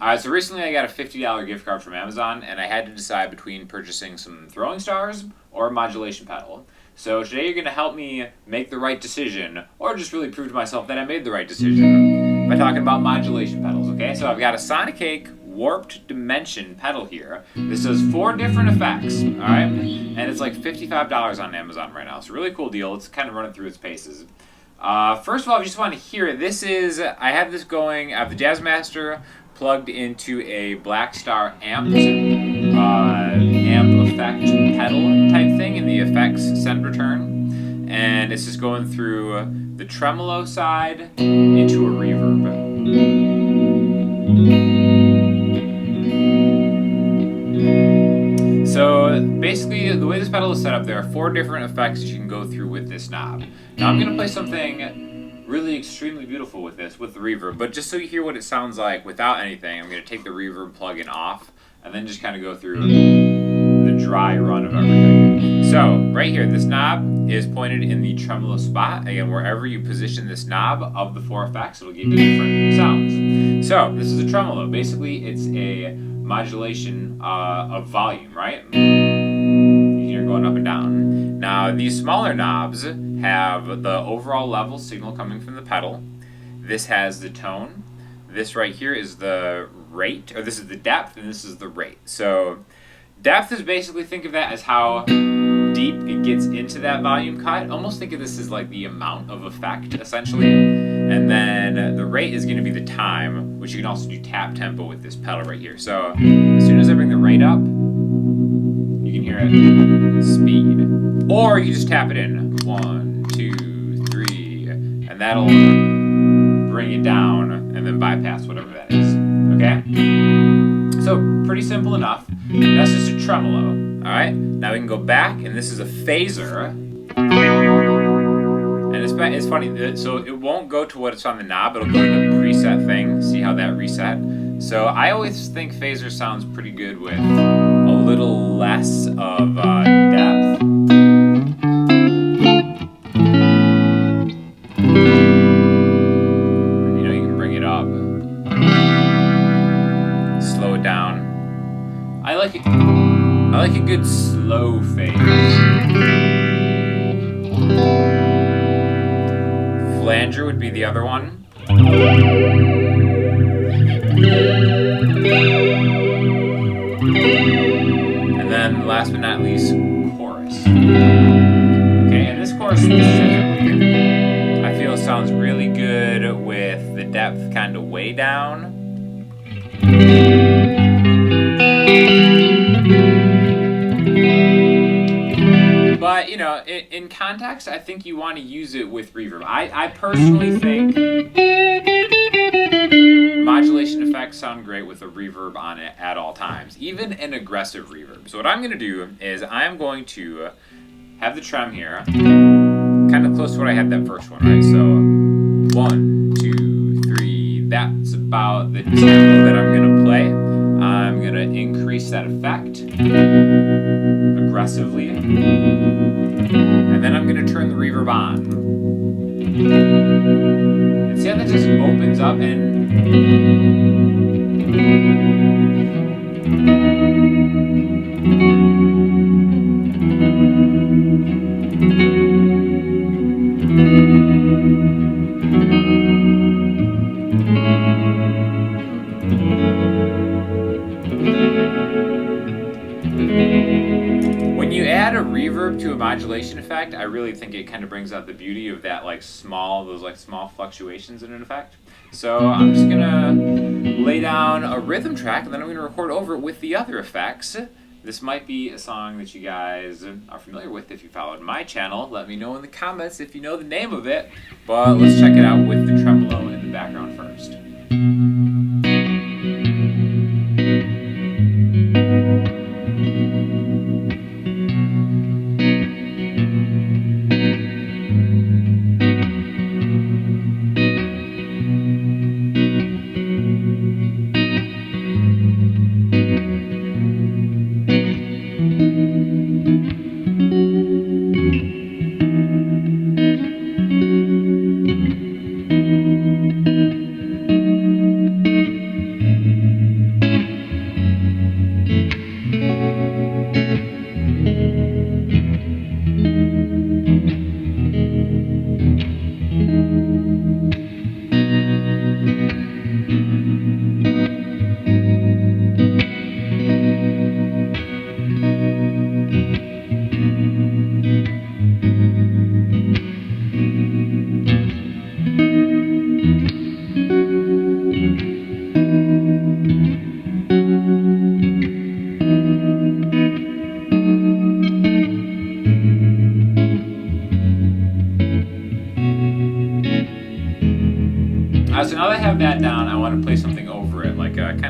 So recently I got a $50 gift card from Amazon, and I had to decide between purchasing some throwing stars or a modulation pedal. So today you're going to help me make the right decision, or just really prove to myself that I made the right decision, by talking about modulation pedals, okay? So I've got a Sonicake Warped Dimension pedal here. This does 4 different effects, alright? And it's like $55 on Amazon right now. It's a really cool deal. Let's kind of run it through its paces. First of all, if you just want to hear it, I have this going, I have the Jazzmaster plugged into a Black Star amp effect pedal type thing in the effects send return, and it's just going through the tremolo side into a reverb. So basically, the way this pedal is set up, there are 4 different effects that you can go through with this knob. Now I'm going to play something really extremely beautiful with this, with the reverb, but just so you hear what it sounds like without anything, I'm going to take the reverb plug-in off, and then just kind of go through the dry run of everything. So, right here, this knob is pointed in the tremolo spot. Again, wherever you position this knob of the 4 effects, it'll give you different sounds. So, this is a tremolo. Basically, it's a modulation of volume, right? You hear it going up and down. Now, these smaller knobs have the overall level signal coming from the pedal. This has the tone. This right here is the rate, or this is the depth, and this is the rate. So depth is basically, think of that as how deep it gets into that volume cut. Almost think of this as like the amount of effect, essentially. And then the rate is going to be the time, which you can also do tap tempo with this pedal right here. So as soon as I bring the rate up, you can hear it speed. Or you just tap it in. 1, 2, 3, and that'll bring it down and then bypass whatever that is. Okay? So pretty simple enough. That's just a tremolo. Alright? Now we can go back, and this is a phaser. And it's funny, so it won't go to what's on the knob, it'll go to the preset thing. See how that reset? So I always think phaser sounds pretty good with a little less of depth. You can bring it up. Slow it down. I like a good slow phase. Flanger would be the other one. And then, last but not least, chorus. Okay, and this chorus specifically, I feel sounds really good with the depth kind of way down. But, in context, I think you want to use it with reverb. I personally think modulation effects sound great with a reverb on it at all times, even an aggressive reverb. So what I'm going to do is I'm going to have the trem here, kind of close to what I had that first one, right? So 1, 2, 3, that's about the tempo that I'm going to play. I'm going to increase that effect aggressively, and then I'm going to turn the reverb on. And see how that just opens up and when you add a reverb to a modulation effect, I really think it kind of brings out the beauty of that those small fluctuations in an effect. So I'm just gonna lay down a rhythm track, and then I'm gonna record over it with the other effects. This might be a song that you guys are familiar with if you followed my channel. Let me know in the comments if you know the name of it. But let's check it out with the tremolo in the background first.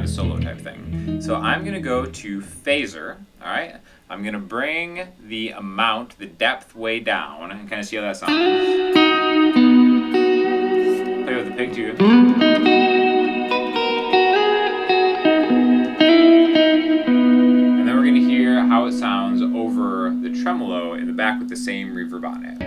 of solo type thing. So I'm going to go to phaser, all right? I'm going to bring the amount, the depth way down, and kind of see how that sounds. Play with the pig too. And then we're going to hear how it sounds over the tremolo in the back with the same reverb on it.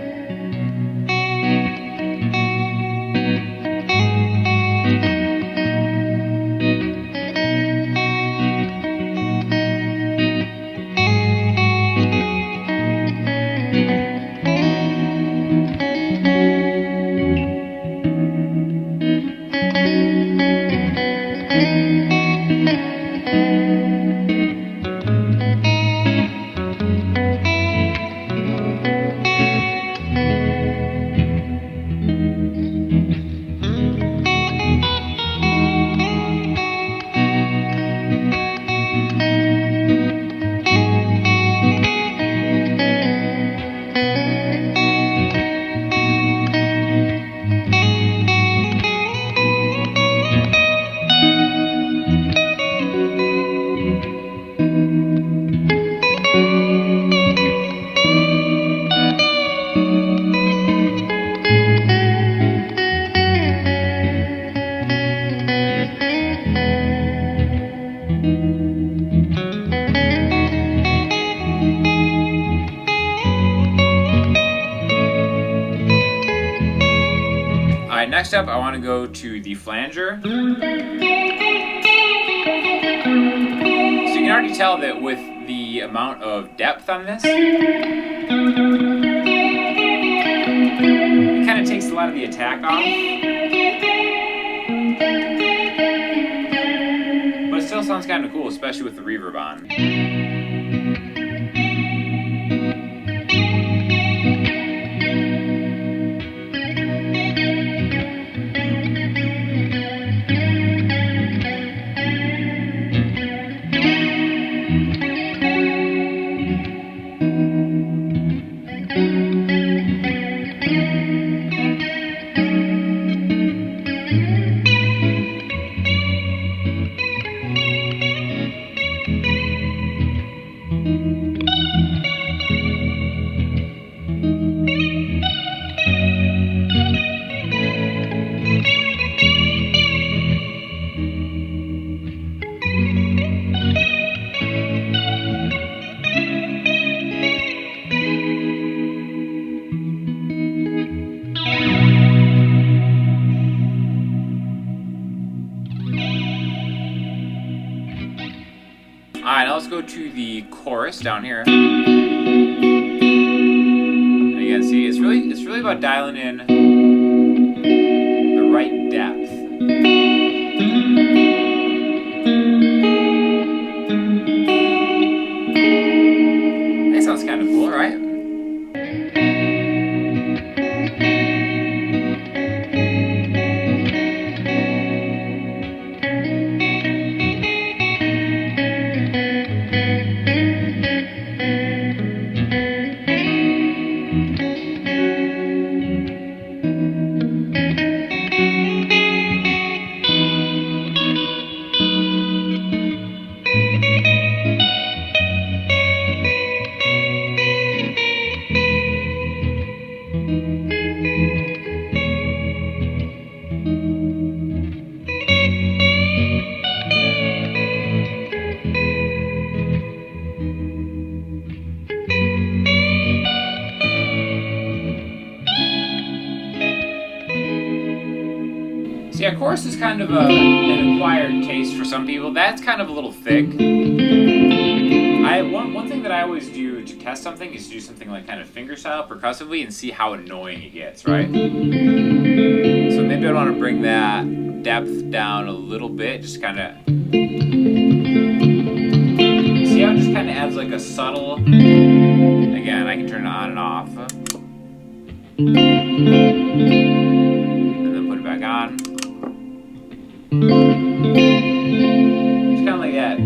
Alright, next up I want to go to the flanger. So you can already tell that with the amount of depth on this, it kind of takes a lot of the attack off. But it still sounds kind of cool, especially with the reverb on. Alright, now let's go to the chorus down here. And again, see, it's really about dialing in the right depth. That sounds kind of cool, right? So yeah, chorus is kind of an acquired taste for some people. That's kind of a little thick. One thing that I always do to test something is to do something like kind of fingerstyle percussively and see how annoying it gets, right? So maybe I want to bring that depth down a little bit, just kind of see how it just kind of adds like a subtle. Again, I can turn it on and off, and then put it back on. Just kind of like that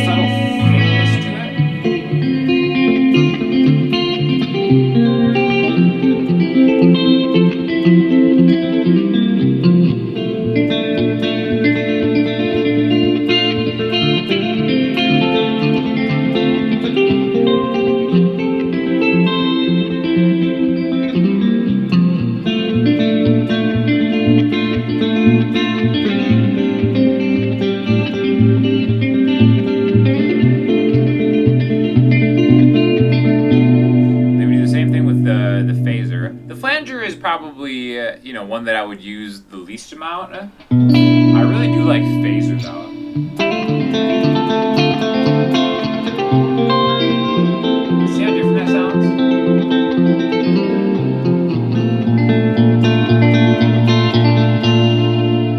subtle thickness to it. you know, one that I would use the least amount. I really do like phaser though. See how different that sounds?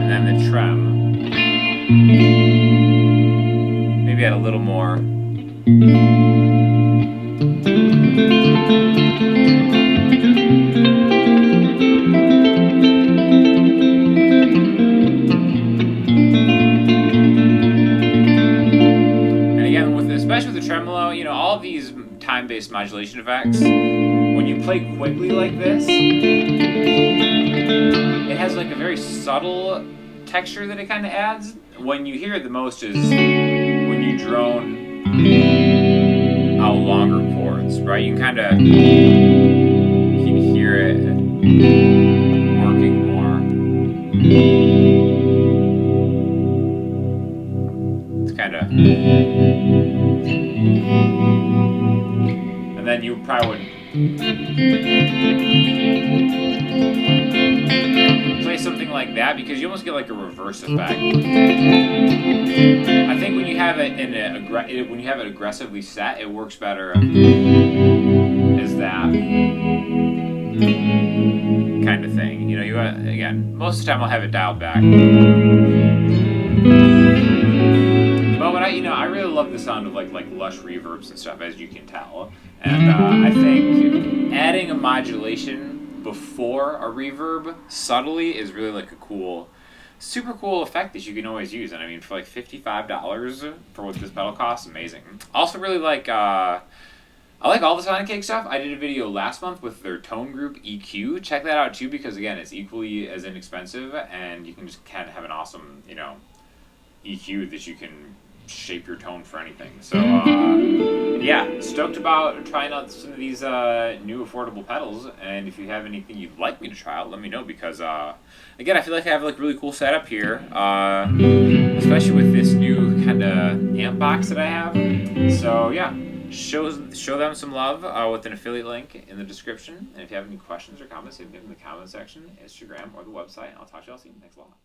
And then the trem. Maybe add a little more. Especially with the tremolo, you know, all of these time-based modulation effects, when you play quickly like this, it has like a very subtle texture that it kind of adds. When you hear it the most is when you drone out longer chords, right? You can hear it working more. It's kind of... And then you probably would play something like that because you almost get like a reverse effect. I think when you have it when you have it aggressively set, it works better as that kind of thing. You know, again, most of the time I'll have it dialed back. But I really love the sound of like lush reverbs and stuff, as you can tell. And I think adding a modulation before a reverb subtly is really like a cool, super cool effect that you can always use. And I mean, for like $55 for what this pedal costs, amazing. Also really like, I like all the Sonicake stuff. I did a video last month with their tone group EQ. Check that out too, because again, it's equally as inexpensive and you can just kind of have an awesome, you know, EQ that you can shape your tone for anything. So yeah, stoked about trying out some of these new affordable pedals. And if you have anything you'd like me to try out, let me know, because again, I feel like I have like really cool setup here, especially with this new kind of amp box that I have. So yeah, show them some love with an affiliate link in the description. And if you have any questions or comments, leave them in the comment section, Instagram, or the website. I'll talk to y'all soon. Thanks a lot.